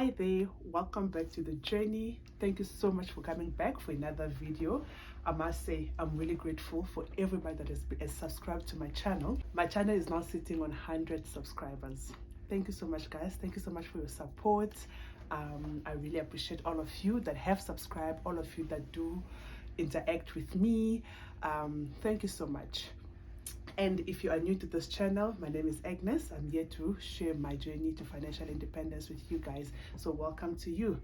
Hi there, welcome back to the journey. Thank you so much for coming back for another video. I must say I'm really grateful for everybody that has subscribed to my channel. My channel is now sitting on 100 subscribers. Thank you so much, guys. Thank you so much for your support. I really appreciate all of you that have subscribed, all of you that do interact with me. Thank you so much. And if you are new to this channel, my name is Agnes. I'm here to share my journey to financial independence with you guys. So welcome to you.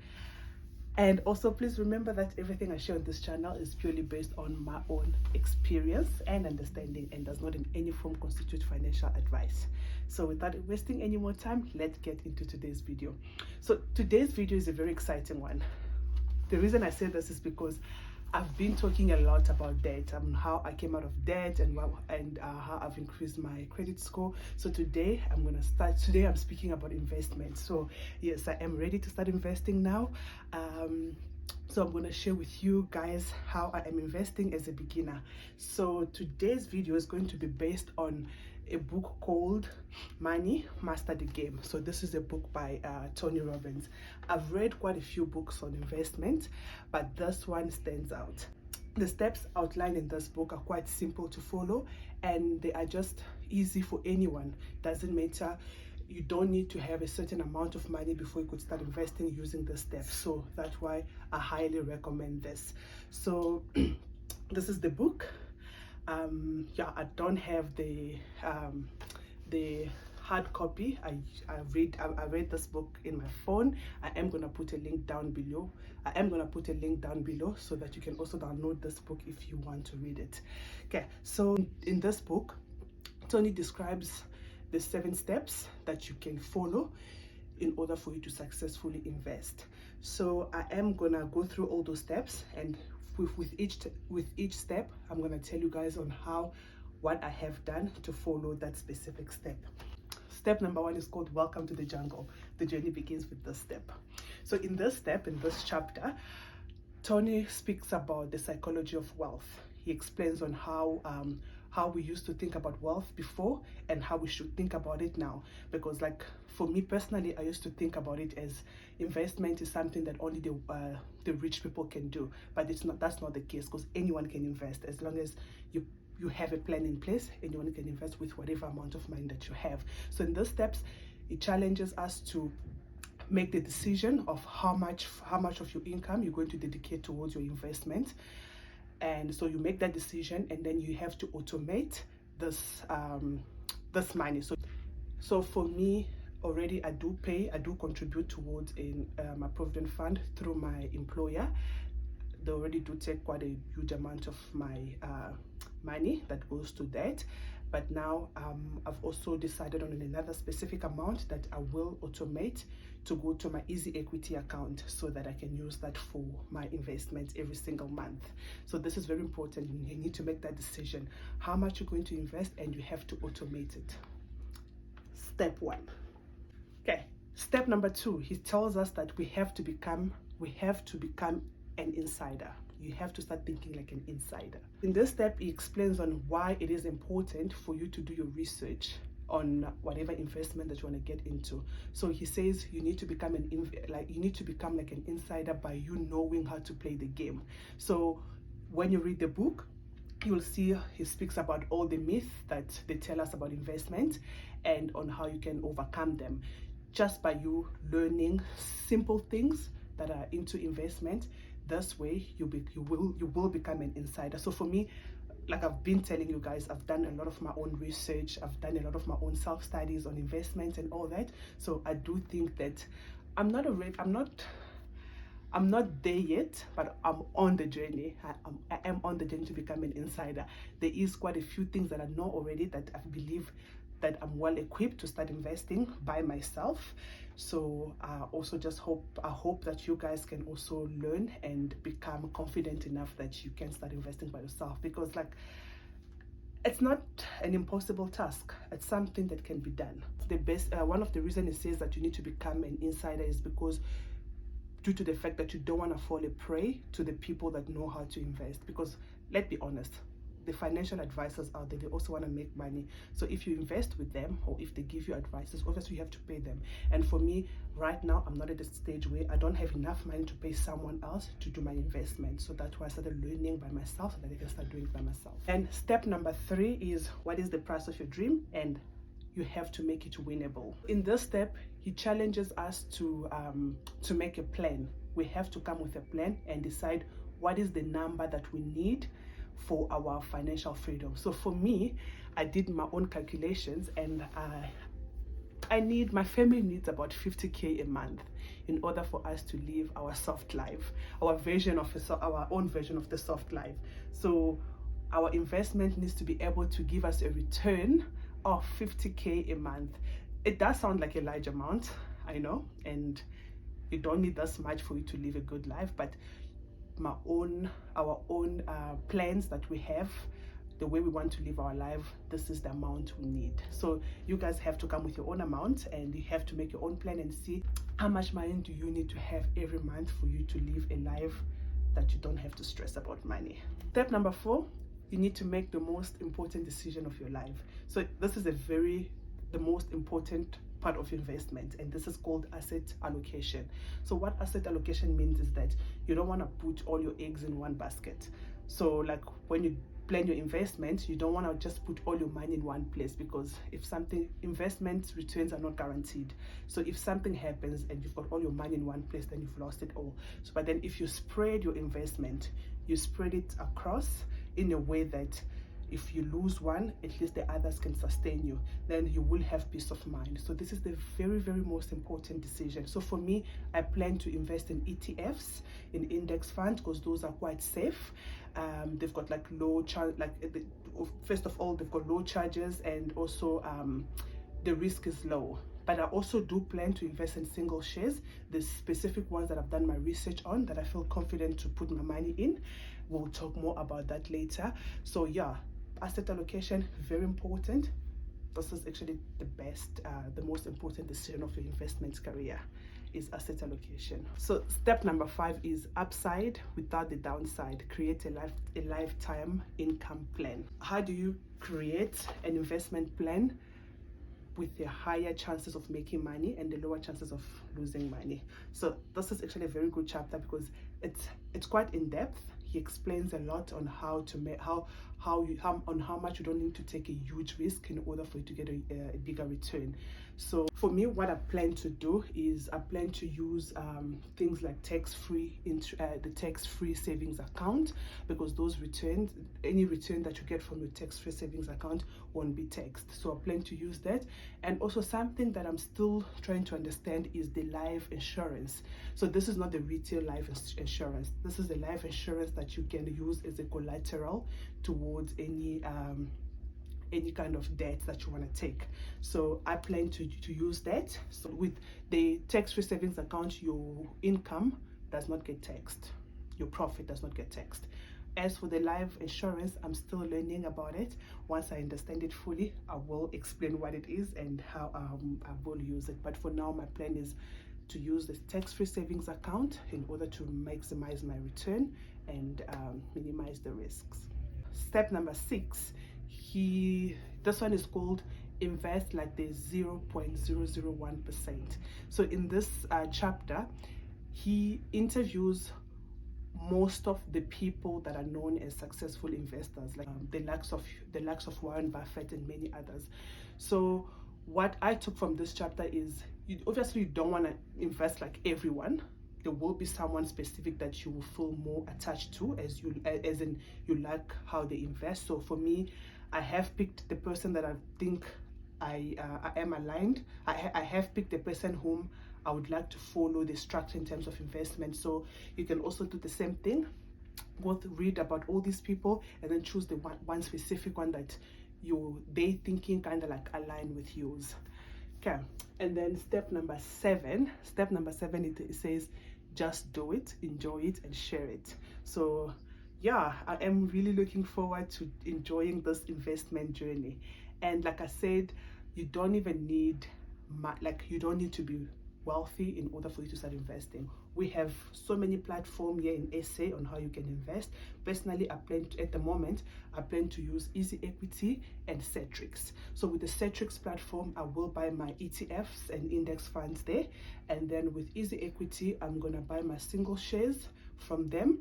And also please remember that everything I share on this channel is purely based on my own experience and understanding and does not in any form constitute financial advice. So without wasting any more time, let's get into today's video. So today's video is a very exciting one. The reason I say this is because I've been talking a lot about debt and how I came out of debt and how I've increased my credit score. So today I'm speaking about investment. So yes, I am ready to start investing now. So I'm going to share with you guys how I am investing as a beginner. So today's video is going to be based on a book called Money Master the Game. So this is a book by Tony Robbins. I've read quite a few books on investment, but this one stands out. The steps outlined in this book are quite simple to follow and they are just easy for anyone. Doesn't matter. You don't need to have a certain amount of money before you could start investing using the steps. So that's why I highly recommend this. So this is the book. I don't have the hard copy. I read this book in my phone. I am gonna put a link down below. So that you can also download this book if you want to read it. Okay, so in this book, Tony describes the 7 steps that you can follow in order for you to successfully invest. So I am gonna go through all those steps, and with each step I'm going to tell you guys on what I have done to follow that specific step. Step number 1 is called Welcome to the Jungle. The journey begins with this step. So in this chapter, Tony speaks about the psychology of wealth. He explains on how we used to think about wealth before and how we should think about it now. Because like for me personally, I used to think about it as investment is something that only the rich people can do. But that's not the case, because anyone can invest as long as you have a plan in place. Anyone can invest with whatever amount of money that you have. So in those steps, it challenges us to make the decision of how much of your income you're going to dedicate towards your investment. And so you make that decision, and then you have to automate this money. So for me, already I do contribute towards my provident fund through my employer. They already do take quite a huge amount of my money that goes to that. But now I've also decided on another specific amount that I will automate to go to my easy equity account, so that I can use that for my investments every single month. So this is very important. You need to make that decision how much you're going to invest, and you have to automate it. Step 1. Okay, step number 2, he tells us that we have to become an insider. You have to start thinking like an insider. In this step, he explains on why it is important for you to do your research on whatever investment that you want to get into. So he says you need to become like an insider by you knowing how to play the game. So when you read the book, you will see he speaks about all the myths that they tell us about investment and on how you can overcome them just by you learning simple things that are into investment. This way you will become an insider. So for me, like I've been telling you guys, I've done a lot of my own research. I've done a lot of my own self-studies on investments and all that. So I do think that I'm not there yet, but I'm on the journey. I am on the journey to become an insider. There is quite a few things that I know already that I believe that I'm well equipped to start investing by myself. So I hope that you guys can also learn and become confident enough that you can start investing by yourself, because like it's not an impossible task. It's something that can be done. One of the reasons it says that you need to become an insider is because due to the fact that you don't want to fall a prey to the people that know how to invest. Because let's be honest, the financial advisors out there, they also want to make money. So if you invest with them, or if they give you advices, obviously you have to pay them. And for me right now, I'm not at the stage where I don't have enough money to pay someone else to do my investment. So that's why I started learning by myself, so that I can start doing it by myself. And step number 3 is, what is the price of your dream? And you have to make it winnable. In this step, he challenges us to make a plan. We have to come with a plan and decide what is the number that we need for our financial freedom. So for me, I did my own calculations, and my family needs about 50k a month in order for us to live our soft life, our own version of the soft life. So our investment needs to be able to give us a return of 50k a month. It does sound like a large amount, I know, and you don't need this much for you to live a good life, but our own plans that we have, the way we want to live our life, this is the amount we need. So you guys have to come with your own amount, and you have to make your own plan and see how much money do you need to have every month for you to live a life that you don't have to stress about money. Step number 4, you need to make the most important decision of your life. So this is the most important part of investment, and this is called asset allocation. So what asset allocation means is that you don't want to put all your eggs in one basket. So like when you plan your investment, you don't want to just put all your money in one place, because investment returns are not guaranteed. So if something happens and you've got all your money in one place, then you've lost it all. So but then if you spread your investment, you spread it across in a way that if you lose one, at least the others can sustain you, then you will have peace of mind. So this is the very, very most important decision. So for me, I plan to invest in ETFs, in index funds, because those are quite safe. They've got like low charge, first of all, they've got low charges, and also the risk is low. But I also do plan to invest in single shares, the specific ones that I've done my research on, that I feel confident to put my money in. We'll talk more about that later. So yeah, asset allocation, very important. This is actually the most important decision of your investment career, is asset allocation. So step number 5 is upside without the downside. Create a lifetime income plan. How do you create an investment plan with the higher chances of making money and the lower chances of losing money? So this is actually a very good chapter, because it's quite in depth. He explains a lot on how to make how much you don't need to take a huge risk in order for you to get a bigger return. So for me, what I plan to do is I plan to use things like the tax-free savings account, because those returns, any return that you get from your tax-free savings account won't be taxed. So I plan to use that. And also something that I'm still trying to understand is the life insurance. So this is not the retail life insurance. This is the life insurance that you can use as a collateral towards any kind of debt that you want to take. So I plan to use that. So with the tax-free savings account, your income does not get taxed, your profit does not get taxed. As for the life insurance, I'm still learning about it. Once I understand it fully, I will explain what it is and how I will use it. But for now, my plan is to use this tax-free savings account in order to maximize my return and minimize the risks. Step number 6, this one is called invest like the 0.001%. So in this chapter, he interviews most of the people that are known as successful investors, like the likes of Warren Buffett and many others. So what I took from this chapter is, you obviously don't want to invest like everyone. There will be someone specific that you will feel more attached to, as in you like how they invest. So for me, I have picked the person that I think I am aligned. I have picked the person whom I would like to follow the structure in terms of investment. So you can also do the same thing. Go read about all these people and then choose the one specific one that they thinking kind of like align with yours. Okay, and then step number 7, it says just do it, enjoy it, and share it. So yeah, I am really looking forward to enjoying this investment journey. And like I said, you don't even need you don't need to be wealthy in order for you to start investing. We have so many platforms here in SA on how you can invest. Personally, at the moment, I plan to use Easy Equity and Cetrix. So with the Cetrix platform, I will buy my ETFs and index funds there. And then with Easy Equity, I'm going to buy my single shares from them.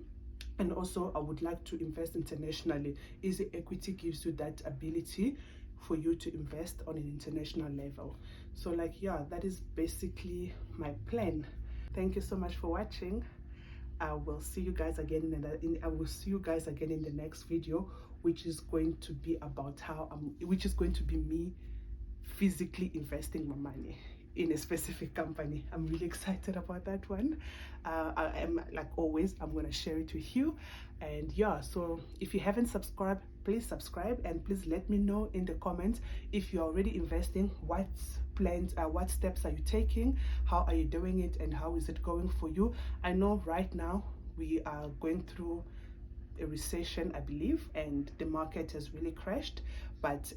And also, I would like to invest internationally. Easy Equity gives you that ability for you to invest on an international level. So like, yeah, that is basically my plan. Thank you so much for watching. I will see you guys again in the next video, which is going to be about which is going to be me physically investing my money in a specific company. I'm really excited about that one. I am, like always, I'm going to share it with you. And yeah, so if you haven't subscribed, please subscribe, and please let me know in the comments if you're already investing, what steps are you taking, how are you doing it, and how is it going for you. I know right now we are going through a recession, I believe, and the market has really crashed, but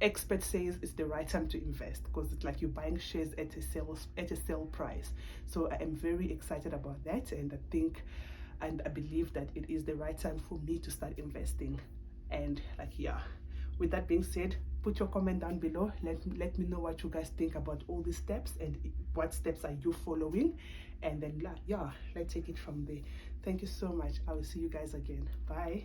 expert says it's the right time to invest because it's like you're buying shares at a sale price. So I am very excited about that, and I believe that it is the right time for me to start investing. And like, yeah, with that being said, put your comment down below. Let me know what you guys think about all these steps and what steps are you following, and then yeah, let's take it from there. Thank you so much. I will see you guys again. Bye.